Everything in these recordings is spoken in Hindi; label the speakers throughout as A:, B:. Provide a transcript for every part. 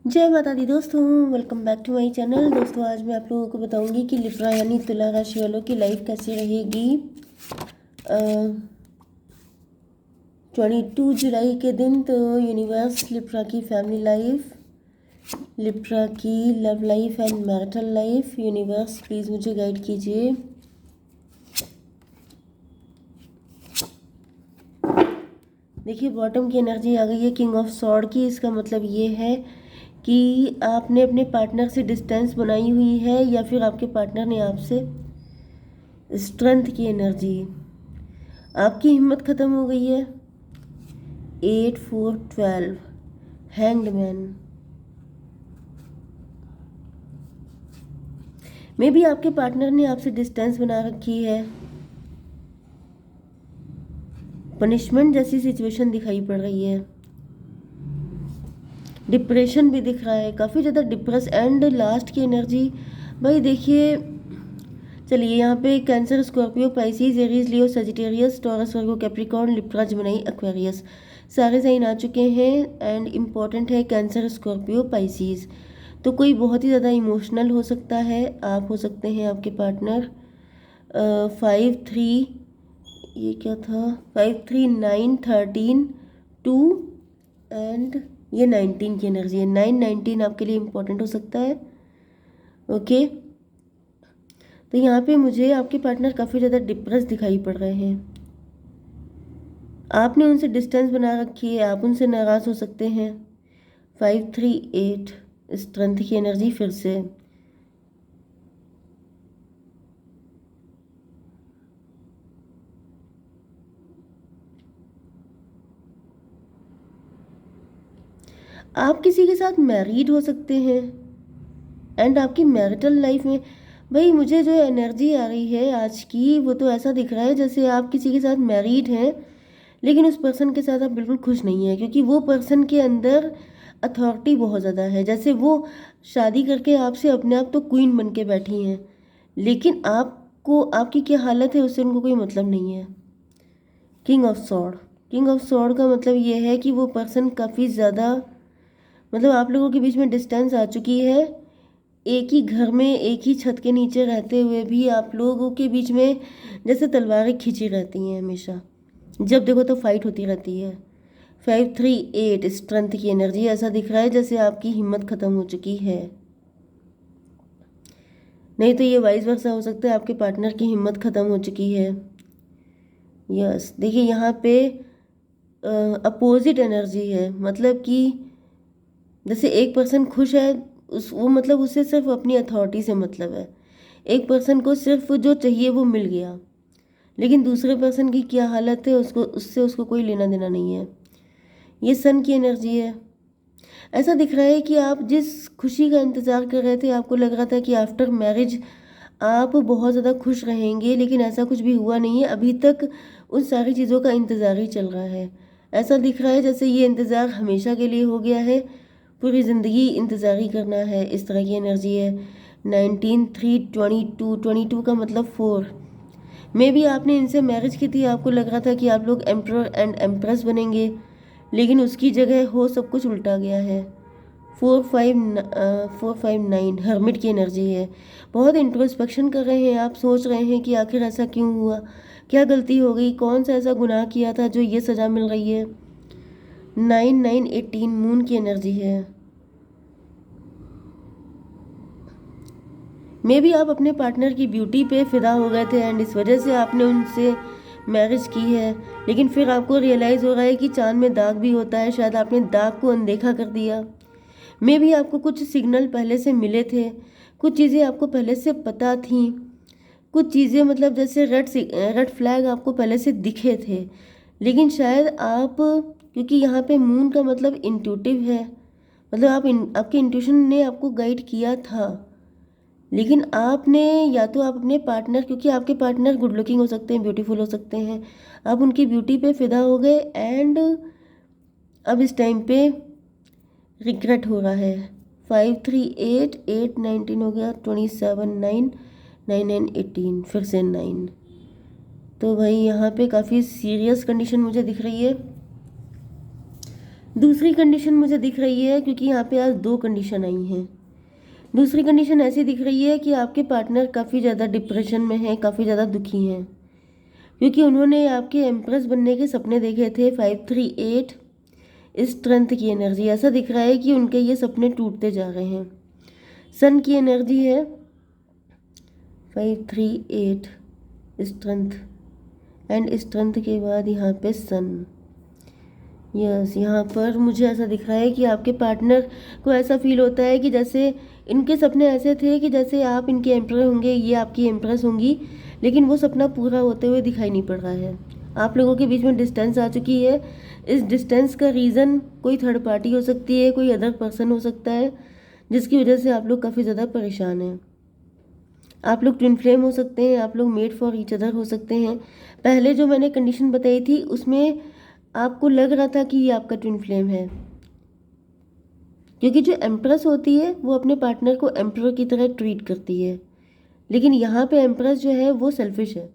A: जय माता दी दोस्तों, welcome back to my channel. दोस्तों आज मैं आप लोगों को बताऊंगी कि लिब्रा यानी तुला राशि वालों की लाइफ कैसी रहेगी 22 जुलाई के दिन। तो यूनिवर्स लिब्रा की फैमिली लाइफ, लिब्रा की love life and marital life, universe please मुझे गाइड कीजिए। देखिए बॉटम की एनर्जी आ गई है किंग ऑफ सॉर्ड की। इसका मतलब ये है कि आपने अपने पार्टनर से डिस्टेंस बनाई हुई है या फिर आपके पार्टनर ने आपसे स्ट्रेंथ की एनर्जी, आपकी हिम्मत ख़त्म हो गई है। 8 4 12 हैंग्ड मैन। मे भी आपके पार्टनर ने आपसे डिस्टेंस बना रखी है। पनिशमेंट जैसी सिचुएशन दिखाई पड़ रही है। डिप्रेशन भी दिख रहा है, काफ़ी ज़्यादा डिप्रेस। एंड लास्ट की एनर्जी भाई देखिए, चलिए यहाँ पे कैंसर, स्कॉर्पियो, पाइसिस, एरीज, लियो, सजिटेरियस, टॉरस, वर्गो, कैप्रिकॉर्न, लिब्रा, जेमिनी, एक्वेरियस सारे साइन आ चुके हैं। एंड इम्पॉर्टेंट है कैंसर, स्कॉर्पियो, पाइसिस। तो कोई बहुत ही ज़्यादा इमोशनल हो सकता है, आप हो सकते हैं, आपके पार्टनर। 5 3, ये क्या था, 5 3 9 13 2 एंड ये 19 की एनर्जी है। 9 19 आपके लिए इम्पोर्टेंट हो सकता है। ओके, तो यहाँ पे मुझे आपके पार्टनर काफ़ी ज़्यादा डिप्रेस दिखाई पड़ रहे हैं। आपने उनसे डिस्टेंस बना रखी है, आप उनसे नाराज़ हो सकते हैं। 5 3 8 स्ट्रेंथ की एनर्जी फिर से। आप किसी के साथ मैरिड हो सकते हैं एंड आपकी मैरिटल लाइफ में भाई मुझे जो एनर्जी आ रही है आज की, वो तो ऐसा दिख रहा है जैसे आप किसी के साथ मैरिड हैं, लेकिन उस पर्सन के साथ आप बिल्कुल खुश नहीं है, क्योंकि वो पर्सन के अंदर अथॉरिटी बहुत ज़्यादा है। जैसे वो शादी करके आपसे अपने आप तो क्वीन बन के बैठी हैं, लेकिन आपको आपकी क्या हालत है उससे उनको कोई मतलब नहीं है। King of sword, king of sword का मतलब ये है कि वो पर्सन काफ़ी ज़्यादा, मतलब आप लोगों के बीच में डिस्टेंस आ चुकी है। एक ही घर में एक ही छत के नीचे रहते हुए भी आप लोगों के बीच में जैसे तलवारें खींची रहती हैं, हमेशा जब देखो तो फाइट होती रहती है। 5 3 8 स्ट्रेंथ की एनर्जी, ऐसा दिख रहा है जैसे आपकी हिम्मत ख़त्म हो चुकी है। नहीं तो ये वाइस वर्सा हो सकता है, आपके पार्टनर की हिम्मत ख़त्म हो चुकी है। यस, देखिए यहाँ पे अपोजिट एनर्जी है, मतलब कि जैसे एक पर्सन खुश है, उस वो मतलब उससे सिर्फ अपनी अथॉरिटी से मतलब है। एक पर्सन को सिर्फ जो चाहिए वो मिल गया, लेकिन दूसरे पर्सन की क्या हालत है उसको, उससे उसको कोई लेना देना नहीं है। ये सन की एनर्जी है। ऐसा दिख रहा है कि आप जिस खुशी का इंतज़ार कर रहे थे, आपको लग रहा था कि आफ्टर मैरिज आप बहुत ज़्यादा खुश रहेंगे, लेकिन ऐसा कुछ भी हुआ नहीं है। अभी तक उन सारी चीज़ों का इंतज़ार ही चल रहा है। ऐसा दिख रहा है जैसे ये इंतज़ार हमेशा के लिए हो गया है, पूरी ज़िंदगी इंतज़ार ही करना है, इस तरह की एनर्जी है। 19 3 22, 22 का मतलब 4। मे भी आपने इनसे मैरिज की थी, आपको लग रहा था कि आप लोग एम्प्रर एंड एम्प्रेस बनेंगे, लेकिन उसकी जगह हो सब कुछ उल्टा गया है। 4 5 9 हर्मिट की एनर्जी है। बहुत इंट्रोस्पेक्शन कर रहे हैं आप, सोच रहे हैं कि आखिर ऐसा क्यों हुआ, क्या गलती हो गई, कौन सा ऐसा गुनाह किया था जो ये सज़ा मिल रही है। 9 9 18 मून की एनर्जी है। मे भी आप अपने पार्टनर की ब्यूटी पे फिदा हो गए थे एंड इस वजह से आपने उनसे मैरिज की है, लेकिन फिर आपको रियलाइज़ हो रहा है कि चांद में दाग भी होता है, शायद आपने दाग को अनदेखा कर दिया। मे भी आपको कुछ सिग्नल पहले से मिले थे, कुछ चीज़ें आपको पहले से पता थीं, कुछ चीज़ें मतलब जैसे रेड फ्लैग आपको पहले से दिखे थे, लेकिन शायद आप, क्योंकि यहाँ पे मून का मतलब इंट्यूटिव है, मतलब आपके इंट्यूशन ने आपको गाइड किया था, लेकिन आपने या तो आप अपने पार्टनर, क्योंकि आपके पार्टनर गुड लुकिंग हो सकते हैं, ब्यूटीफुल हो सकते हैं, आप उनकी ब्यूटी पे फिदा हो गए एंड अब इस टाइम पे रिग्रेट हो रहा है। 5 3 8 8 19 हो गया, 27 9 9 9 18 फिर से 9। तो भाई यहाँ पे काफ़ी सीरियस कंडीशन मुझे दिख रही है। दूसरी कंडीशन मुझे दिख रही है, क्योंकि यहाँ पे आज दो कंडीशन आई हैं। दूसरी कंडीशन ऐसी दिख रही है कि आपके पार्टनर काफ़ी ज़्यादा डिप्रेशन में हैं, काफ़ी ज़्यादा दुखी हैं, क्योंकि उन्होंने आपके एम्प्रेस बनने के सपने देखे थे। 538 स्ट्रेंथ की एनर्जी, ऐसा दिख रहा है कि उनके ये सपने टूटते जा रहे हैं। सन की एनर्जी है 538 स्ट्रेंथ, एंड स्ट्रेंथ के बाद यहाँ पे सन। यस, यहाँ पर मुझे ऐसा दिख रहा है कि आपके पार्टनर को ऐसा फील होता है कि जैसे इनके सपने ऐसे थे कि जैसे आप इनके एम्प्रेस होंगे, ये आपकी एम्प्रेस होंगी, लेकिन वो सपना पूरा होते हुए दिखाई नहीं पड़ रहा है। आप लोगों के बीच में डिस्टेंस आ चुकी है। इस डिस्टेंस का रीज़न कोई थर्ड पार्टी हो सकती है, कोई अदर पर्सन हो सकता है, जिसकी वजह से आप लोग काफ़ी ज़्यादा परेशान हैं। आप लोग ट्विन फ्लेम हो सकते हैं, आप लोग मेड फॉर ईच अदर हो सकते हैं। पहले जो मैंने कंडीशन बताई थी उसमें आपको लग रहा था कि ये आपका ट्विन फ्लेम है, क्योंकि जो एम्प्रेस होती है वो अपने पार्टनर को एम्परर की तरह ट्रीट करती है, लेकिन यहाँ पे एम्प्रेस जो है वो सेल्फिश है।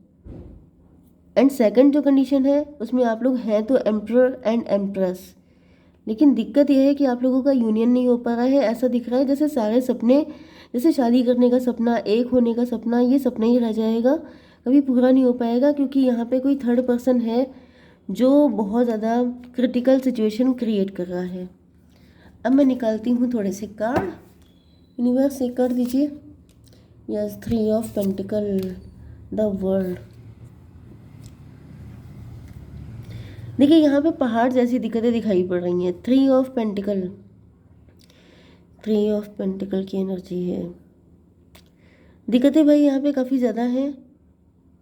A: एंड सेकंड जो कंडीशन है उसमें आप लोग हैं तो एम्परर एंड एम्प्रेस, लेकिन दिक्कत यह है कि आप लोगों का यूनियन नहीं हो पा रहा है। ऐसा दिख रहा है जैसे सारे सपने, जैसे शादी करने का सपना, एक होने का सपना, ये सपना ही रह जाएगा, कभी पूरा नहीं हो पाएगा, क्योंकि यहाँ पे कोई थर्ड पर्सन है जो बहुत ज़्यादा क्रिटिकल सिचुएशन क्रिएट कर रहा है। अब मैं निकालती हूँ थोड़े से कार्ड। यूनिवर्स एक कर दीजिए। Yes, 3 of pentacle, the world. देखिए यहाँ पे पहाड़ जैसी दिक्कतें दिखाई पड़ रही हैं। 3 ऑफ पेंटिकल, 3 ऑफ पेंटिकल की एनर्जी है। दिक्कतें भाई यहाँ पे काफ़ी ज़्यादा हैं,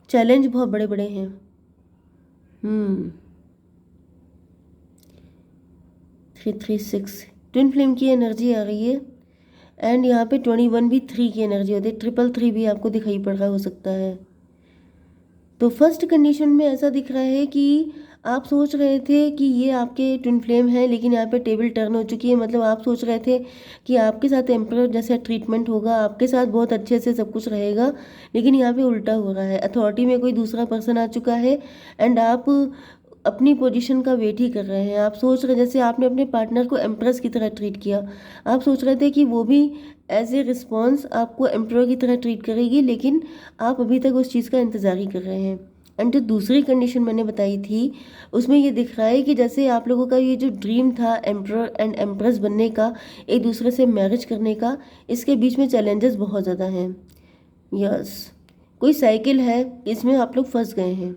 A: चैलेंज बहुत बड़े बड़े हैं। 336 ट्विन फ्लेम की एनर्जी आ रही है, एंड यहाँ पे 21 भी 3 की एनर्जी होती है। 333 भी आपको दिखाई पड़ रहा हो सकता है। तो फर्स्ट कंडीशन में ऐसा दिख रहा है कि आप सोच रहे थे कि ये आपके ट्विन फ्लेम है, लेकिन यहाँ पे टेबल टर्न हो चुकी है। मतलब आप सोच रहे थे कि आपके साथ एम्परर जैसा ट्रीटमेंट होगा, आपके साथ बहुत अच्छे से सब कुछ रहेगा, लेकिन यहाँ पे उल्टा हो रहा है। अथॉरिटी में कोई दूसरा पर्सन आ चुका है, एंड आप अपनी पोजीशन का वेट ही कर रहे हैं। आप सोच रहे, जैसे आपने अपने पार्टनर को एम्प्रेस की तरह ट्रीट किया, आप सोच रहे थे कि वो भी एज ए रिस्पॉन्स आपको एम्प्रेस की तरह ट्रीट करेगी, लेकिन आप अभी तक उस चीज़ का इंतज़ार ही कर रहे हैं। एंड जो दूसरी कंडीशन मैंने बताई थी उसमें ये दिख रहा है कि जैसे आप लोगों का ये जो ड्रीम था एम्प्रर एंड एम्प्रेस बनने का, एक दूसरे से मैरिज करने का, इसके बीच में चैलेंजेस बहुत ज़्यादा हैं। यस, कोई साइकिल है, इसमें आप लोग फंस गए हैं।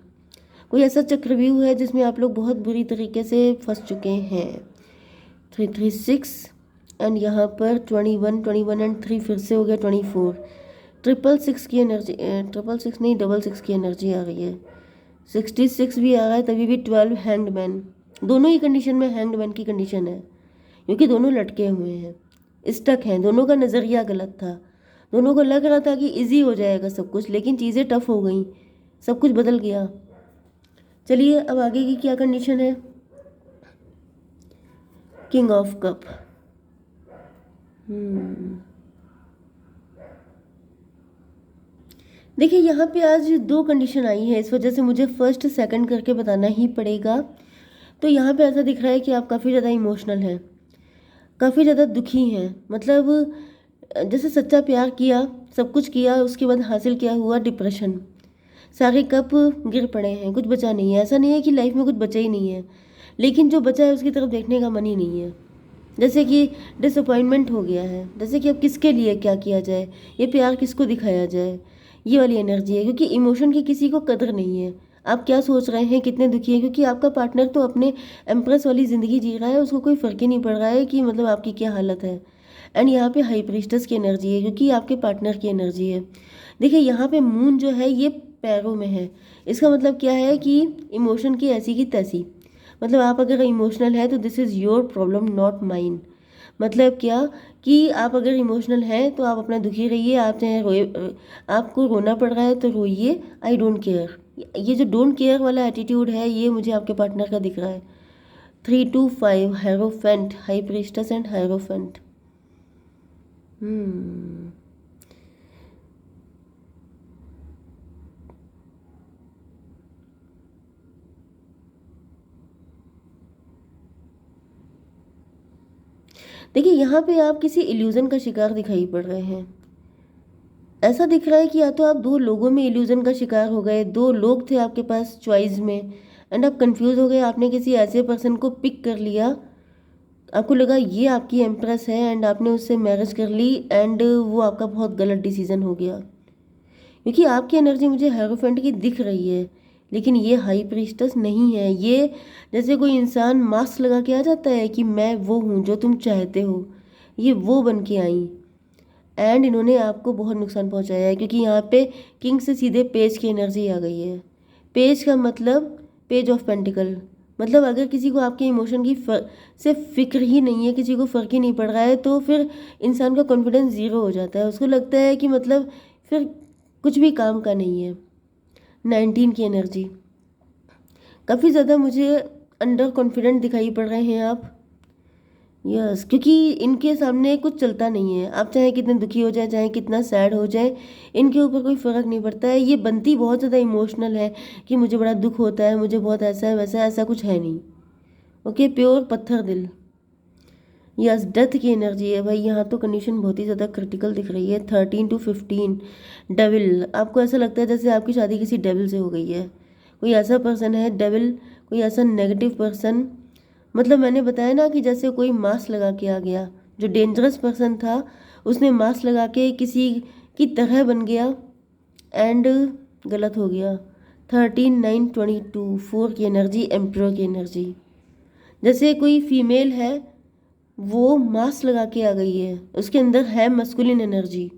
A: कोई ऐसा चक्रव्यूह है जिसमें आप लोग बहुत बुरी तरीके से फंस चुके हैं। 336 एंड यहाँ पर 21 एंड 3 फिर से हो गया 24। 666 की एनर्जी, 666 नहीं 66 की एनर्जी आ गई है। 66 भी आ रहा है, तभी भी 12 हैंगमैन। दोनों ही कंडीशन में हैंगमैन की कंडीशन है, क्योंकि दोनों लटके हुए हैं, स्टक हैं। दोनों का नज़रिया गलत था। दोनों को लग रहा था कि इजी हो जाएगा सब कुछ, लेकिन चीज़ें टफ हो गई, सब कुछ बदल गया। चलिए अब आगे की क्या कंडीशन है। King of cup. देखिए यहाँ पे आज दो कंडीशन आई है, इस वजह से मुझे फर्स्ट सेकंड करके बताना ही पड़ेगा। तो यहाँ पे ऐसा दिख रहा है कि आप काफ़ी ज़्यादा इमोशनल हैं, काफ़ी ज़्यादा दुखी हैं। मतलब जैसे सच्चा प्यार किया, सब कुछ किया, उसके बाद हासिल किया हुआ डिप्रेशन, सारे कप गिर पड़े हैं, कुछ बचा नहीं है। ऐसा नहीं है कि लाइफ में कुछ बचा ही नहीं है, लेकिन जो बचा है उसकी तरफ देखने का मन ही नहीं है। जैसे कि डिसअपॉइंटमेंट हो गया है, जैसे कि अब किसके लिए क्या किया जाए, ये प्यार किसको दिखाया जाए, ये वाली एनर्जी है। क्योंकि इमोशन की किसी को कदर नहीं है। आप क्या सोच रहे हैं, कितने दुखी हैं, क्योंकि आपका पार्टनर तो अपने एम्प्रेस वाली ज़िंदगी जी रहा है, उसको कोई फ़र्क ही नहीं पड़ रहा है कि मतलब आपकी क्या हालत है। एंड यहाँ पे हाई प्रीस्टस की एनर्जी है, क्योंकि आपके पार्टनर की एनर्जी है। देखिए यहाँ पे मून जो है ये पैरों में है, इसका मतलब क्या है कि इमोशन की ऐसी की तैसी। मतलब आप अगर इमोशनल है तो this is your problem not mine. मतलब क्या कि आप अगर इमोशनल हैं तो आप अपना दुखी रहिए, आप चाहे रोए, आपको रोना पड़ रहा है तो रोइए, आई डोंट केयर। ये जो डोंट केयर वाला एटीट्यूड है ये मुझे आपके पार्टनर का दिख रहा है। 325 हायरोफेंट, हाई प्रीस्टस एंड हायरोफेंट। देखिए यहाँ पे आप किसी इल्यूज़न का शिकार दिखाई पड़ रहे हैं। ऐसा दिख रहा है कि या तो आप दो लोगों में इल्यूज़न का शिकार हो गए, दो लोग थे आपके पास चॉइस में एंड आप कंफ्यूज हो गए, आपने किसी ऐसे पर्सन को पिक कर लिया, आपको लगा ये आपकी एम्प्रेस है एंड आपने उससे मैरिज कर ली एंड वो आपका बहुत गलत डिसीजन हो गया। क्योंकि आपकी एनर्जी मुझे हेरोफेंट की दिख रही है, लेकिन ये हाई प्रीस्टस नहीं है। ये जैसे कोई इंसान मास्क लगा के आ जाता है कि मैं वो हूँ जो तुम चाहते हो, ये वो बन के आई एंड इन्होंने आपको बहुत नुकसान पहुंचाया है। क्योंकि यहाँ पे किंग से सीधे पेज की एनर्जी आ गई है। पेज का मतलब पेज ऑफ पेंटिकल, मतलब अगर किसी को आपके इमोशन की से फिक्र ही नहीं है, किसी को फ़र्क ही नहीं पड़ रहा है, तो फिर इंसान का कॉन्फिडेंस ज़ीरो हो जाता है। उसको लगता है कि मतलब फिर कुछ भी काम का नहीं है। 19 की एनर्जी, काफ़ी ज़्यादा मुझे अंडर कॉन्फिडेंट दिखाई पड़ रहे हैं आप। यस, क्योंकि इनके सामने कुछ चलता नहीं है। आप चाहे कितने दुखी हो जाए, चाहे कितना सैड हो जाए, इनके ऊपर कोई फ़र्क नहीं पड़ता है। ये बनती बहुत ज़्यादा इमोशनल है कि मुझे बड़ा दुख होता है, मुझे बहुत ऐसा है वैसा है, ऐसा कुछ है नहीं। ओके, प्योर पत्थर दिल। यस, डेथ की एनर्जी है भाई। यहाँ तो कंडीशन बहुत ही ज़्यादा क्रिटिकल दिख रही है। 13 to 15 डेविल, आपको ऐसा लगता है जैसे आपकी शादी किसी डेविल से हो गई है। कोई ऐसा पर्सन है डेविल, कोई ऐसा नेगेटिव पर्सन। मतलब मैंने बताया ना कि जैसे कोई मास्क लगा के आ गया, जो डेंजरस पर्सन था उसने मास्क लगा के किसी की तरह बन गया एंड गलत हो गया। 13 9 22 4 की एनर्जी, एम्परर की एनर्जी। जैसे कोई फीमेल है, वो मास्क लगा के आ गई है, उसके अंदर है मस्कुलिन एनर्जी।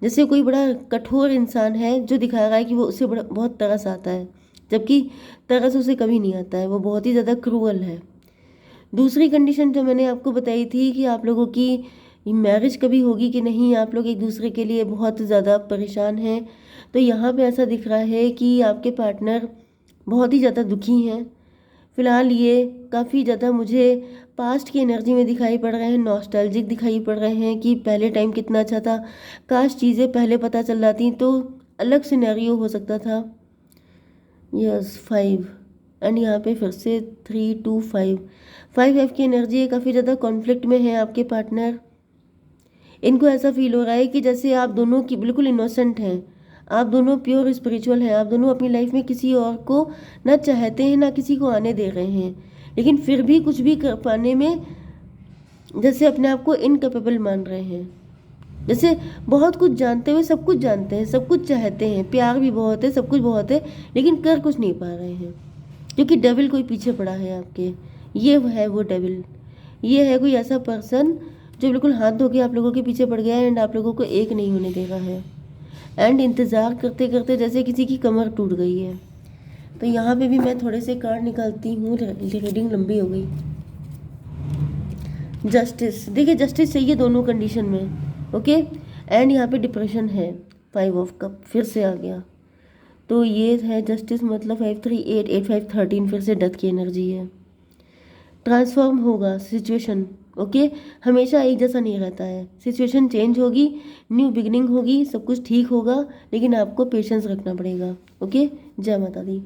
A: जैसे कोई बड़ा कठोर इंसान है जो दिखा रहा है कि वो उसे बड़ा बहुत तरस आता है, जबकि तरस उसे कभी नहीं आता है, वो बहुत ही ज़्यादा क्रूअल है। दूसरी कंडीशन जो मैंने आपको बताई थी कि आप लोगों की मैरिज कभी होगी कि नहीं, आप लोग एक दूसरे के लिए बहुत ज़्यादा परेशान हैं, तो यहाँ पे ऐसा दिख रहा है कि आपके पार्टनर बहुत ही ज़्यादा दुखी हैं। फ़िलहाल ये काफ़ी ज़्यादा मुझे पास्ट की एनर्जी में दिखाई पड़ रहे हैं, नॉस्टैल्जिक दिखाई पड़ रहे हैं कि पहले टाइम कितना अच्छा था, काश चीज़ें पहले पता चल जाती तो अलग सिनेरियो हो सकता था। यस, 5 एंड यहाँ पे फिर से 3 2 5 5 की एनर्जी है। काफ़ी ज़्यादा कॉन्फ्लिक्ट में है आपके पार्टनर। इनको ऐसा फील हो रहा है कि जैसे आप दोनों की बिल्कुल इनोसेंट हैं, आप दोनों प्योर स्पिरिचुअल हैं, आप दोनों अपनी लाइफ में किसी और को ना चाहते हैं ना किसी को आने दे रहे हैं, लेकिन फिर भी कुछ भी कर पाने में जैसे अपने आप को इनकेपेबल मान रहे हैं। जैसे बहुत कुछ जानते हुए सब कुछ जानते हैं, सब कुछ चाहते हैं, प्यार भी बहुत है, सब कुछ बहुत है, लेकिन कर कुछ नहीं पा रहे हैं क्योंकि डेविल कोई पीछे पड़ा है आपके। ये है वो डेविल, ये है कोई ऐसा पर्सन जो बिल्कुल हाथ धो के आप लोगों के पीछे पड़ गया है एंड आप लोगों को एक नहीं होने दे रहा है एंड इंतज़ार करते करते जैसे किसी की कमर टूट गई है। तो यहाँ पे भी मैं थोड़े से कार्ड निकालती हूँ, रीडिंग लंबी हो गई। जस्टिस, देखिए जस्टिस चाहिए दोनों कंडीशन में। ओके, एंड यहाँ पे डिप्रेशन है, 5 ऑफ कप फिर से आ गया। तो ये है जस्टिस, मतलब 5 3 8 8 5 13 फिर से डेथ की एनर्जी है। ट्रांसफॉर्म होगा सिचुएशन। ओके, हमेशा एक जैसा नहीं रहता है, सिचुएशन चेंज होगी, न्यू बिगिनिंग होगी, सब कुछ ठीक होगा, लेकिन आपको पेशेंस रखना पड़ेगा। ओके, जय माता दी।